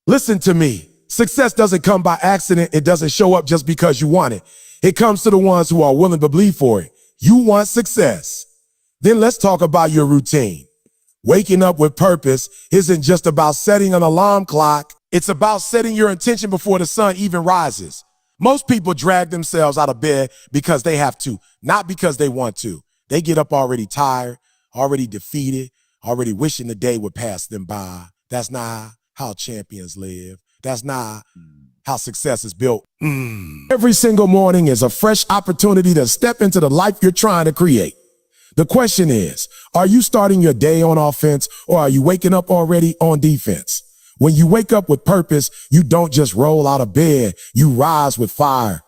Listen to me. Success doesn't come by accident. It doesn't show up just because you want it. It comes to the ones who are willing to bleed for it. You want success. Then let's talk about your routine. Waking up with purpose isn't just about setting an alarm clock. It's about setting your intention before the sun even rises. Most people drag themselves out of bed because they have to, not because they want to. They get up already tired, already defeated, already wishing the day would pass them by. That's not how champions live. That's not how success is built. Every single morning is a fresh opportunity to step into the life you're trying to create. The question is, are you starting your day on offense or are you waking up already on defense? When you wake up with purpose, you don't just roll out of bed, you rise with fire.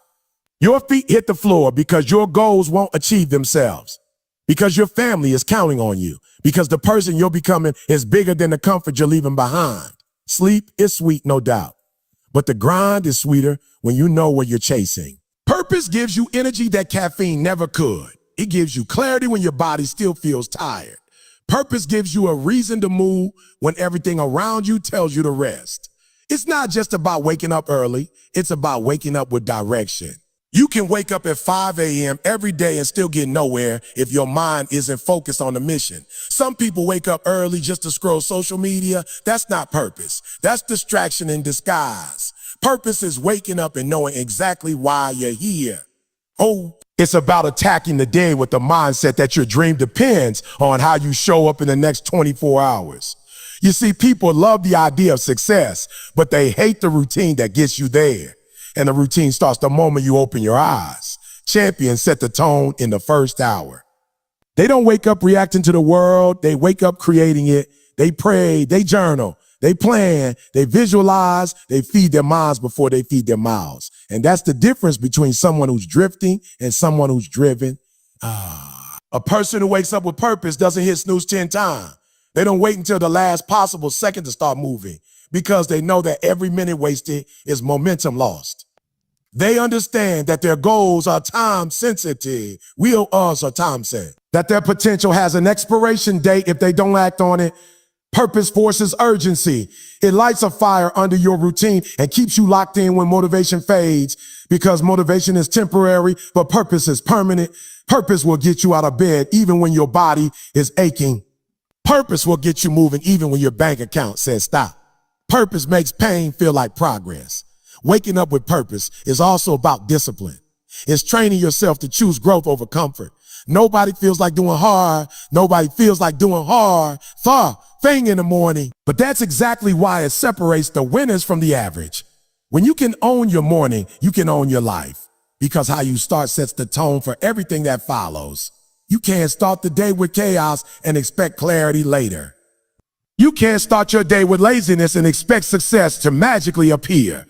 Your feet hit the floor because your goals won't achieve themselves, because your family is counting on you, because the person you're becoming is bigger than the comfort you're leaving behind. Sleep is sweet, no doubt, but the grind is sweeter when you know what you're chasing. Purpose gives you energy that caffeine never could. It gives you clarity when your body still feels tired. Purpose gives you a reason to move when everything around you tells you to rest. It's not just about waking up early. It's about waking up with direction. You can wake up at 5 a.m. every day and still get nowhere if your mind isn't focused on the mission. Some people wake up early just to scroll social media. That's not purpose. That's distraction in disguise. Purpose is waking up and knowing exactly why you're here. It's about attacking the day with the mindset that your dream depends on how you show up in the next 24 hours. You see, people love the idea of success, but they hate the routine that gets you there. And the routine starts the moment you open your eyes. Champions set the tone in the first hour. They don't wake up reacting to the world. They wake up creating it. They pray, they journal, they plan, they visualize, they feed their minds before they feed their mouths. And that's the difference between someone who's drifting and someone who's driven. A person who wakes up with purpose doesn't hit snooze 10 times. They don't wait until the last possible second to start moving because they know that every minute wasted is momentum lost. They understand that their goals are time sensitive. Us are time sensitive. That their potential has an expiration date if they don't act on it. Purpose forces urgency. It lights a fire under your routine and keeps you locked in when motivation fades, because motivation is temporary, but purpose is permanent. Purpose will get you out of bed even when your body is aching. Purpose will get you moving even when your bank account says stop. Purpose makes pain feel like progress. Waking up with purpose is also about discipline. It's training yourself to choose growth over comfort. Nobody feels like doing hard. Nobody feels like doing hard thing in the morning. But that's exactly why it separates the winners from the average. When you can own your morning, you can own your life, because how you start sets the tone for everything that follows. You can't start the day with chaos and expect clarity later. You can't start your day with laziness and expect success to magically appear.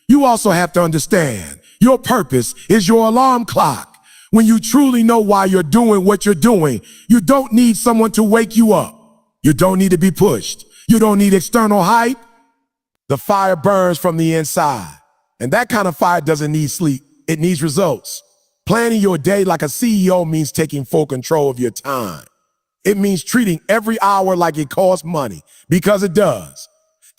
You also have to understand your purpose is your alarm clock. When you truly know why you're doing what you're doing, you don't need someone to wake you up. You don't need to be pushed. You don't need external hype. The fire burns from the inside. And that kind of fire doesn't need sleep. It needs results. Planning your day like a CEO means taking full control of your time. It means treating every hour like it costs money, because it does.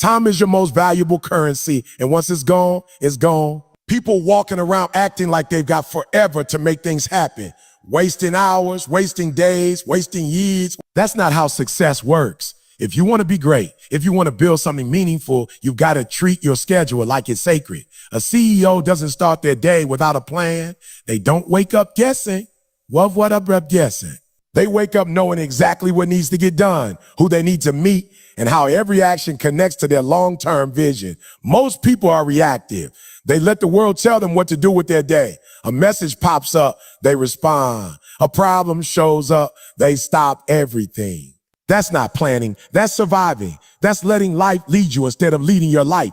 Time is your most valuable currency, and once it's gone, it's gone. People walking around acting like they've got forever to make things happen, wasting hours, wasting days, wasting years. That's not how success works. If you want to be great, if you want to build something meaningful, you've got to treat your schedule like it's sacred. A CEO doesn't start their day without a plan. They don't wake up guessing. What up, guessing? They wake up knowing exactly what needs to get done, who they need to meet, and how every action connects to their long-term vision. Most people are reactive. They let the world tell them what to do with their day. A message pops up, they respond. A problem shows up, they stop everything. That's not planning, that's surviving. That's letting life lead you instead of leading your life.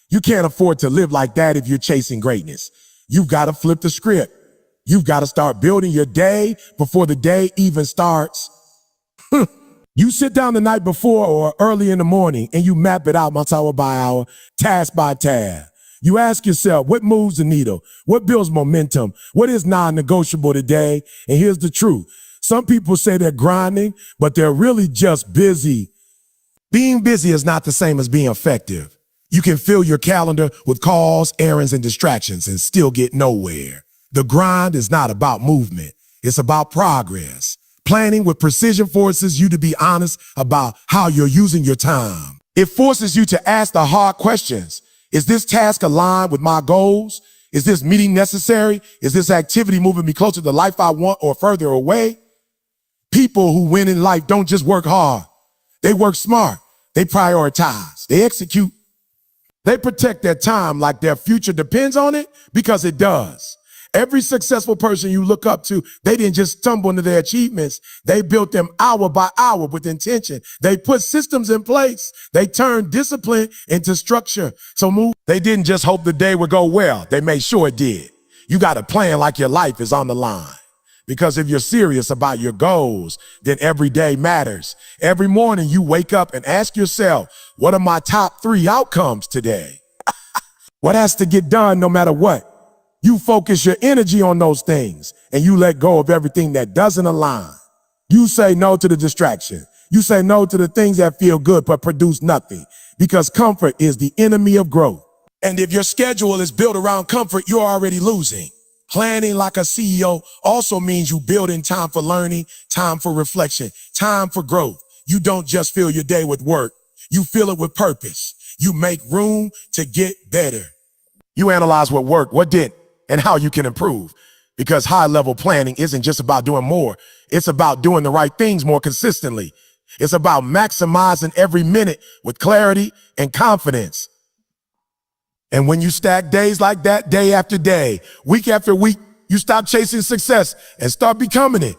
You can't afford to live like that if you're chasing greatness. You've got to flip the script. You've got to start building your day before the day even starts. You sit down the night before or early in the morning and you map it out hour by hour, task by task. You ask yourself, what moves the needle? What builds momentum? What is non-negotiable today? And here's the truth. Some people say they're grinding, but they're really just busy. Being busy is not the same as being effective. You can fill your calendar with calls, errands, and distractions and still get nowhere. The grind is not about movement. It's about progress. Planning with precision forces you to be honest about how you're using your time. It forces you to ask the hard questions. Is this task aligned with my goals? Is this meeting necessary? Is this activity moving me closer to the life I want or further away? People who win in life don't just work hard. They work smart. They prioritize. They execute. They protect their time like their future depends on it, because it does. Every successful person you look up to, they didn't just stumble into their achievements. They built them hour by hour with intention. They put systems in place. They turned discipline into structure. They didn't just hope the day would go well. They made sure it did. You got to plan like your life is on the line. Because if you're serious about your goals, then every day matters. Every morning you wake up and ask yourself, what are my top 3 outcomes today? What has to get done no matter what? You focus your energy on those things and you let go of everything that doesn't align. You say no to the distraction. You say no to the things that feel good but produce nothing, because comfort is the enemy of growth. And if your schedule is built around comfort, you're already losing. Planning like a CEO also means you build in time for learning, time for reflection, time for growth. You don't just fill your day with work. You fill it with purpose. You make room to get better. You analyze what worked, what didn't, and how you can improve. Because high-level planning isn't just about doing more. It's about doing the right things more consistently. It's about maximizing every minute with clarity and confidence. And when you stack days like that, day after day, week after week, you stop chasing success and start becoming it.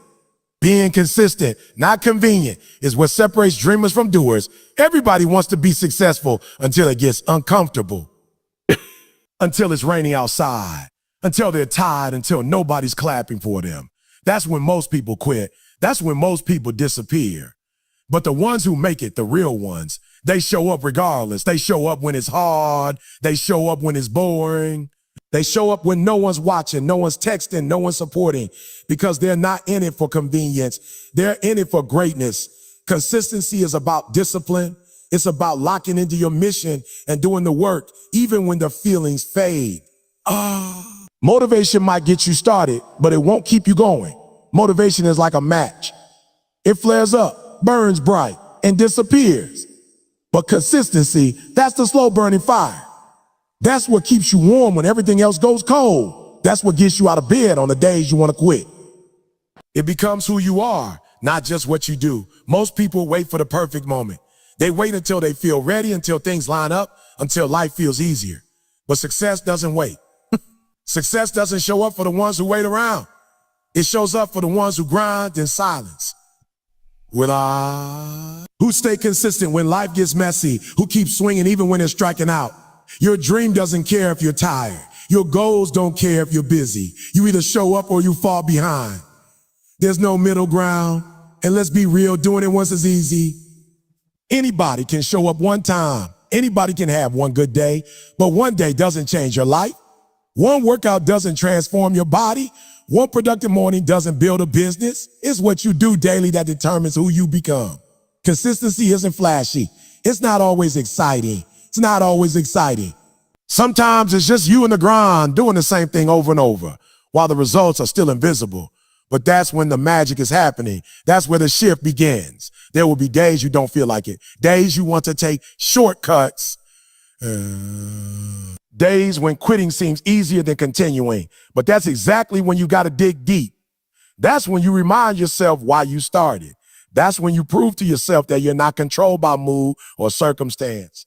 Being consistent, not convenient, is what separates dreamers from doers. Everybody wants to be successful until it gets uncomfortable. Until it's raining outside. Until they're tired, until nobody's clapping for them. That's when most people quit. That's when most people disappear. But the ones who make it, the real ones, they show up regardless. They show up when it's hard. They show up when it's boring. They show up when no one's watching, no one's texting, no one's supporting, because they're not in it for convenience. They're in it for greatness. Consistency is about discipline. It's about locking into your mission and doing the work, even when the feelings fade. Motivation might get you started, but it won't keep you going. Motivation is like a match. It flares up, burns bright, and disappears. But consistency, that's the slow burning fire. That's what keeps you warm when everything else goes cold. That's what gets you out of bed on the days you want to quit. It becomes who you are, not just what you do. Most people wait for the perfect moment. They wait until they feel ready, until things line up, until life feels easier. But success doesn't wait. Success doesn't show up for the ones who wait around. It shows up for the ones who grind in silence. Who stay consistent when life gets messy, who keep swinging even when they're striking out. Your dream doesn't care if you're tired. Your goals don't care if you're busy. You either show up or you fall behind. There's no middle ground. And let's be real, doing it once is easy. Anybody can show up one time. Anybody can have one good day, but one day doesn't change your life. One workout doesn't transform your body. One productive morning doesn't build a business. It's what you do daily that determines who you become. Consistency isn't flashy. It's not always exciting. It's not always exciting. Sometimes it's just you in the grind doing the same thing over and over while the results are still invisible. But that's when the magic is happening. That's where the shift begins. There will be days you don't feel like it. Days you want to take shortcuts. Days when quitting seems easier than continuing. But that's exactly when you got to dig deep. That's when you remind yourself why you started. That's when you prove to yourself that you're not controlled by mood or circumstance.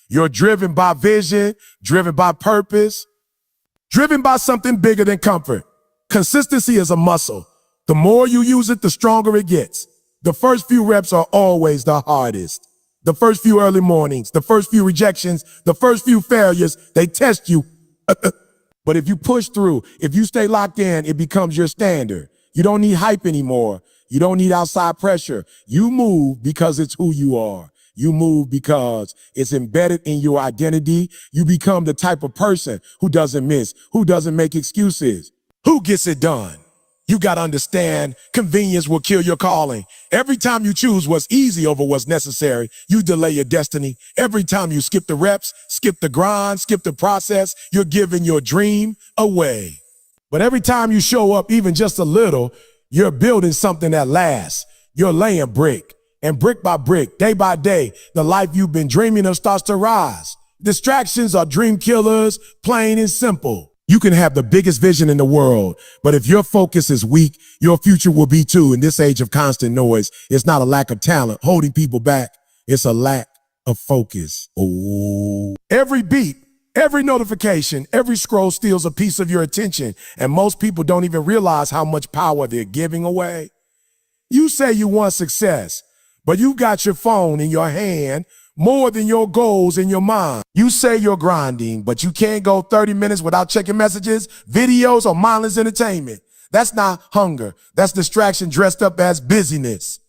You're driven by vision, driven by purpose, driven by something bigger than comfort. Consistency is a muscle. The more you use it, the stronger it gets. The first few reps are always the hardest. The first few early mornings, the first few rejections, the first few failures, they test you. But if you push through, if you stay locked in, it becomes your standard. You don't need hype anymore. You don't need outside pressure. You move because it's who you are. You move because it's embedded in your identity. You become the type of person who doesn't miss, who doesn't make excuses, who gets it done. You got to understand, convenience will kill your calling. Every time you choose what's easy over what's necessary, you delay your destiny. Every time you skip the reps, skip the grind, skip the process, you're giving your dream away. But every time you show up even just a little, you're building something that lasts. You're laying brick. And brick by brick, day by day, the life you've been dreaming of starts to rise. Distractions are dream killers, plain and simple. You can have the biggest vision in the world, but if your focus is weak, your future will be too. In this age of constant noise, it's not a lack of talent holding people back. It's a lack of focus. Oh. Every beat, every notification, every scroll steals a piece of your attention, and most people don't even realize how much power they're giving away. You say you want success, but you got your phone in your hand more than your goals in your mind. You say you're grinding, but you can't go 30 minutes without checking messages, videos, or mindless entertainment. That's not hunger. That's distraction dressed up as busyness.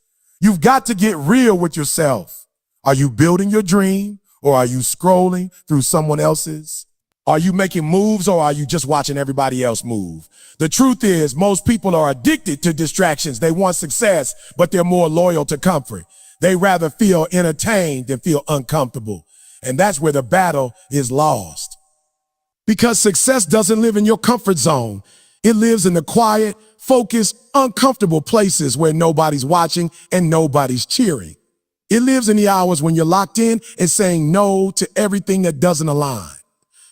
You've got to get real with yourself. Are you building your dream, or are you scrolling through someone else's? Are you making moves, or are you just watching everybody else move? The truth is, most people are addicted to distractions. They want success, but they're more loyal to comfort. They rather feel entertained than feel uncomfortable. And that's where the battle is lost. Because success doesn't live in your comfort zone. It lives in the quiet, focused, uncomfortable places where nobody's watching and nobody's cheering. It lives in the hours when you're locked in and saying no to everything that doesn't align.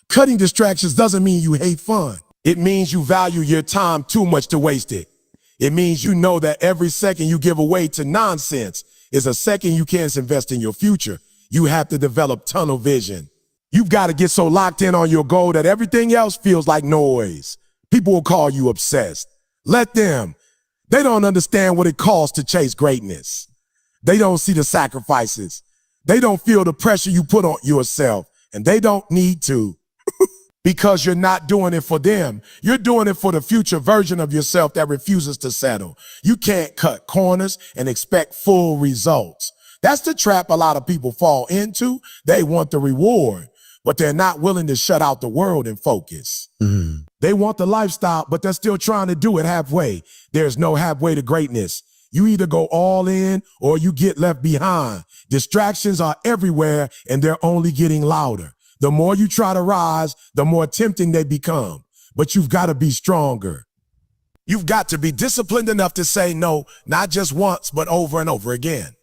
Cutting distractions doesn't mean you hate fun. It means you value your time too much to waste it. It means you know that every second you give away to nonsense is a second you can't invest in your future. You have to develop tunnel vision. You've got to get so locked in on your goal that everything else feels like noise. People will call you obsessed. Let them. They don't understand what it costs to chase greatness. They don't see the sacrifices. They don't feel the pressure you put on yourself, and they don't need to. Because you're not doing it for them. You're doing it for the future version of yourself that refuses to settle. You can't cut corners and expect full results. That's the trap a lot of people fall into. They want the reward, but they're not willing to shut out the world and focus. They want the lifestyle, but they're still trying to do it halfway. There's no halfway to greatness. You either go all in or you get left behind. Distractions are everywhere and they're only getting louder. The more you try to rise, the more tempting they become. But you've got to be stronger. You've got to be disciplined enough to say no, not just once, but over and over again.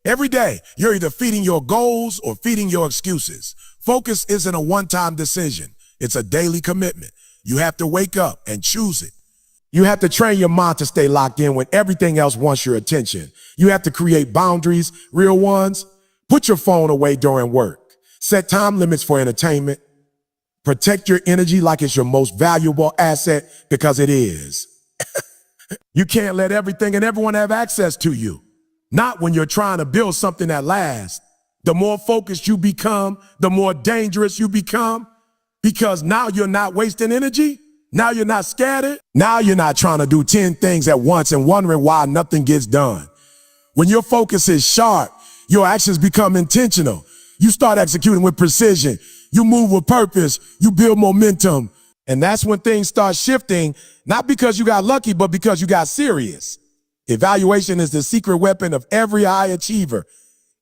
Every day, you're either feeding your goals or feeding your excuses. Focus isn't a one-time decision. It's a daily commitment. You have to wake up and choose it. You have to train your mind to stay locked in when everything else wants your attention. You have to create boundaries, real ones. Put your phone away during work. Set time limits for entertainment. Protect your energy like it's your most valuable asset, because it is. You can't let everything and everyone have access to you. Not when you're trying to build something that lasts. The more focused you become, the more dangerous you become, because now you're not wasting energy. Now you're not scattered. Now you're not trying to do 10 things at once and wondering why nothing gets done. When your focus is sharp, your actions become intentional. You start executing with precision. You move with purpose. You build momentum. And that's when things start shifting, not because you got lucky, but because you got serious. Evaluation is the secret weapon of every high achiever.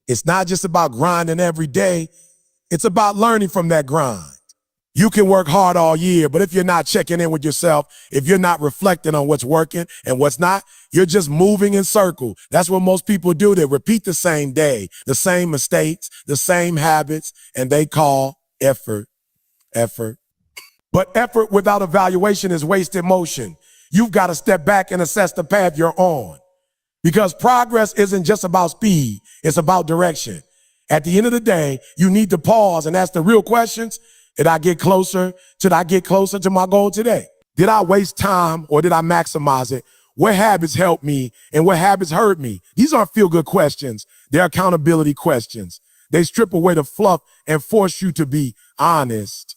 It's not just about grinding every day. It's about learning from that grind. You can work hard all year, but if you're not checking in with yourself, if you're not reflecting on what's working and what's not, you're just moving in circles. That's what most people do. They repeat the same day, the same mistakes, the same habits, and they call effort. But effort without evaluation is wasted motion. You've got to step back and assess the path you're on. Because progress isn't just about speed, it's about direction. At the end of the day, you need to pause and ask the real questions. Did I get closer? Did I get closer to my goal today? Did I waste time or did I maximize it? What habits helped me and what habits hurt me? These aren't feel-good questions. They're accountability questions. They strip away the fluff and force you to be honest.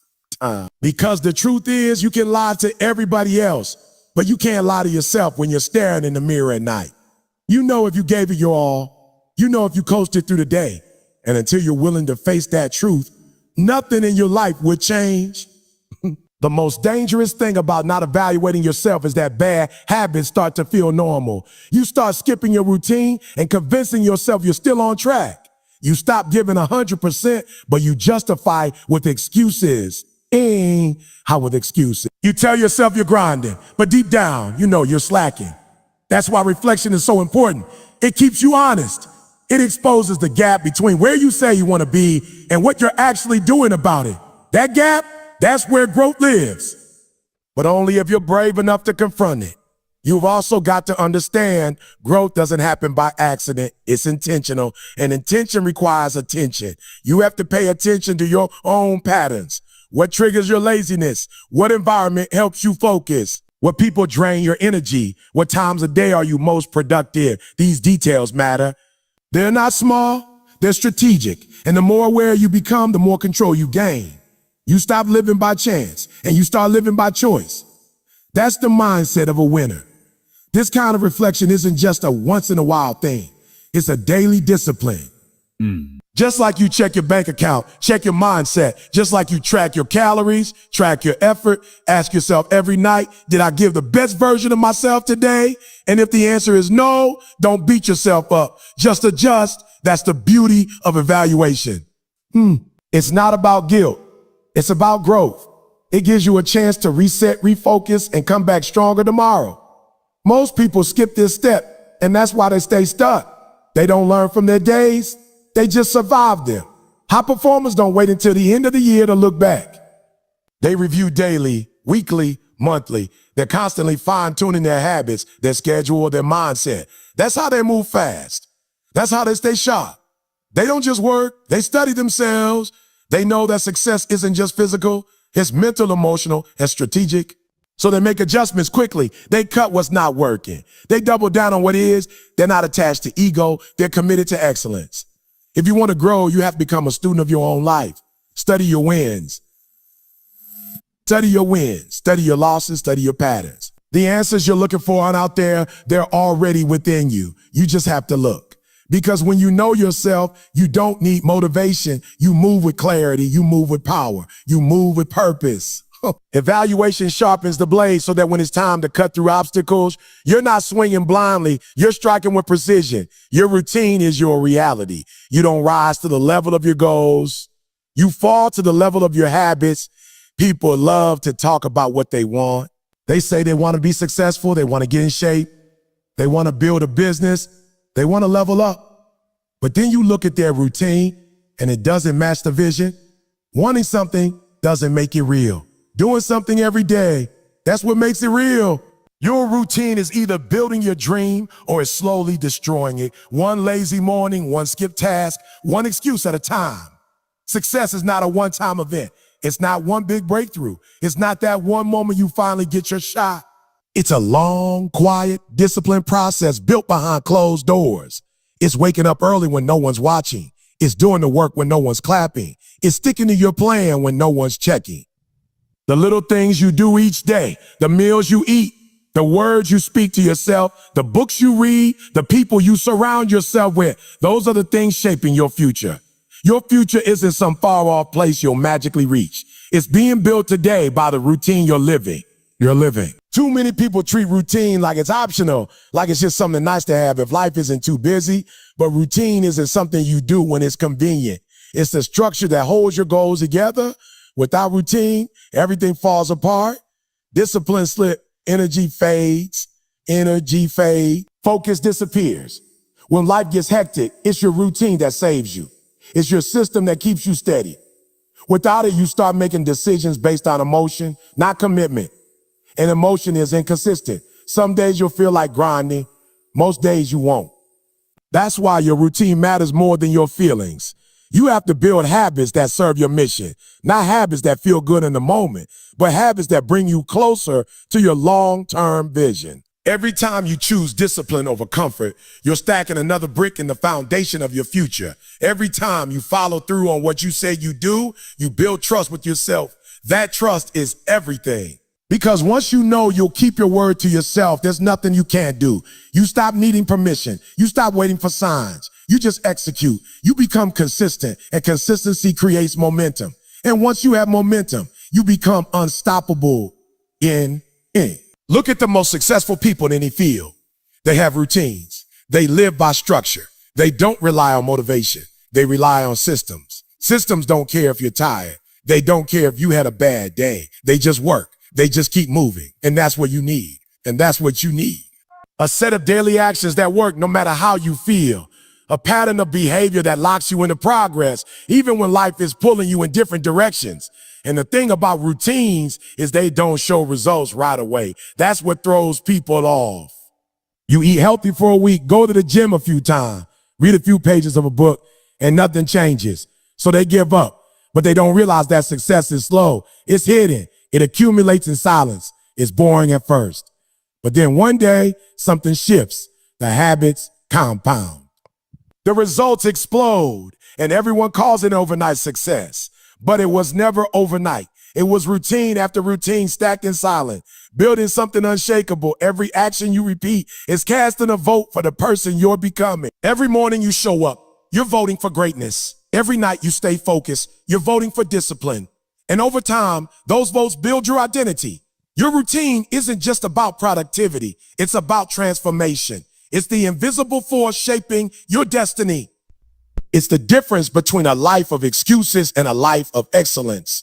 Because the truth is, you can lie to everybody else, but you can't lie to yourself when you're staring in the mirror at night. You know if you gave it your all. You know if you coasted through the day. And until you're willing to face that truth, nothing in your life would change. The most dangerous thing about not evaluating yourself is that bad habits start to feel normal. You start skipping your routine and convincing yourself you're still on track. You stop giving 100%, but you justify with excuses. How with excuses? You tell yourself you're grinding, but deep down, you know you're slacking. That's why reflection is so important. It keeps you honest. It exposes the gap between where you say you want to be and what you're actually doing about it. That gap, that's where growth lives. But only if you're brave enough to confront it. You've also got to understand growth doesn't happen by accident. It's intentional, and intention requires attention. You have to pay attention to your own patterns. What triggers your laziness? What environment helps you focus? What people drain your energy? What times of day are you most productive? These details matter. They're not small, they're strategic. And the more aware you become, the more control you gain. You stop living by chance and you start living by choice. That's the mindset of a winner. This kind of reflection isn't just a once in a while thing. It's a daily discipline. Just like you check your bank account, check your mindset. Just like you track your calories, track your effort, ask yourself every night, did I give the best version of myself today? And if the answer is no, don't beat yourself up. Just adjust. That's the beauty of evaluation. It's not about guilt. It's about growth. It gives you a chance to reset, refocus, and come back stronger tomorrow. Most people skip this step, and that's why they stay stuck. They don't learn from their days. They just survive them. High performers don't wait until the end of the year to look back. They review daily, weekly, monthly. They're constantly fine-tuning their habits, their schedule, their mindset. That's how they move fast. That's how they stay sharp. They don't just work, they study themselves. They know that success isn't just physical, it's mental, emotional, and strategic. So they make adjustments quickly. They cut what's not working. They double down on what is. They're not attached to ego. They're committed to excellence. If you want to grow, you have to become a student of your own life. Study your wins. Study your wins. Study your losses. Study your patterns. The answers you're looking for aren't out there. They're already within you. You just have to look. Because when you know yourself, you don't need motivation. You move with clarity. You move with power. You move with purpose. Evaluation sharpens the blade so that when it's time to cut through obstacles, you're not swinging blindly, you're striking with precision. Your routine is your reality. You don't rise to the level of your goals. You fall to the level of your habits. People love to talk about what they want. They say they want to be successful. They want to get in shape. They want to build a business. They want to level up. But then you look at their routine and it doesn't match the vision. Wanting something doesn't make it real. Doing something every day, that's what makes it real. Your routine is either building your dream or it's slowly destroying it. One lazy morning, one skipped task, one excuse at a time. Success is not a one-time event. It's not one big breakthrough. It's not that one moment you finally get your shot. It's a long, quiet, disciplined process built behind closed doors. It's waking up early when no one's watching. It's doing the work when no one's clapping. It's sticking to your plan when no one's checking. The little things you do each day, the meals you eat, the words you speak to yourself, the books you read, the people you surround yourself with, those are the things shaping your future. Your future isn't some far-off place you'll magically reach. It's being built today by the routine you're living. Too many people treat routine like it's optional, like it's just something nice to have if life isn't too busy. But routine isn't something you do when it's convenient. It's the structure that holds your goals together. Without routine, everything falls apart. Discipline slip, energy fades, focus disappears. When life gets hectic, it's your routine that saves you. It's your system that keeps you steady. Without it, you start making decisions based on emotion, not commitment. And emotion is inconsistent. Some days you'll feel like grinding. Most days you won't. That's why your routine matters more than your feelings. You have to build habits that serve your mission, not habits that feel good in the moment, but habits that bring you closer to your long-term vision. Every time you choose discipline over comfort, you're stacking another brick in the foundation of your future. Every time you follow through on what you say you do, you build trust with yourself. That trust is everything. Because once you know you'll keep your word to yourself, there's nothing you can't do. You stop needing permission. You stop waiting for signs. You just execute. You become consistent, and consistency creates momentum. And once you have momentum, You become unstoppable in it. Look at the most successful people in any field. They have routines. They live by structure. They don't rely on motivation. They rely on systems. Systems don't care if you're tired. They don't care if you had a bad day. They just work. They just keep moving. And that's what you need. And that's what you need. A set of daily actions that work no matter how you feel. A pattern of behavior that locks you into progress, even when life is pulling you in different directions. And the thing about routines is they don't show results right away. That's what throws people off. You eat healthy for a week, go to the gym a few times, read a few pages of a book, and nothing changes. So they give up, but they don't realize that success is slow. It's hidden. It accumulates in silence. It's boring at first. But then one day, something shifts. The habits compound. The results explode, and everyone calls it overnight success. But it was never overnight. It was routine after routine stacked in silence, building something unshakable. Every action you repeat is casting a vote for the person you're becoming. Every morning you show up, you're voting for greatness. Every night you stay focused, you're voting for discipline. And over time, those votes build your identity. Your routine isn't just about productivity. It's about transformation. It's the invisible force shaping your destiny. It's the difference between a life of excuses and a life of excellence.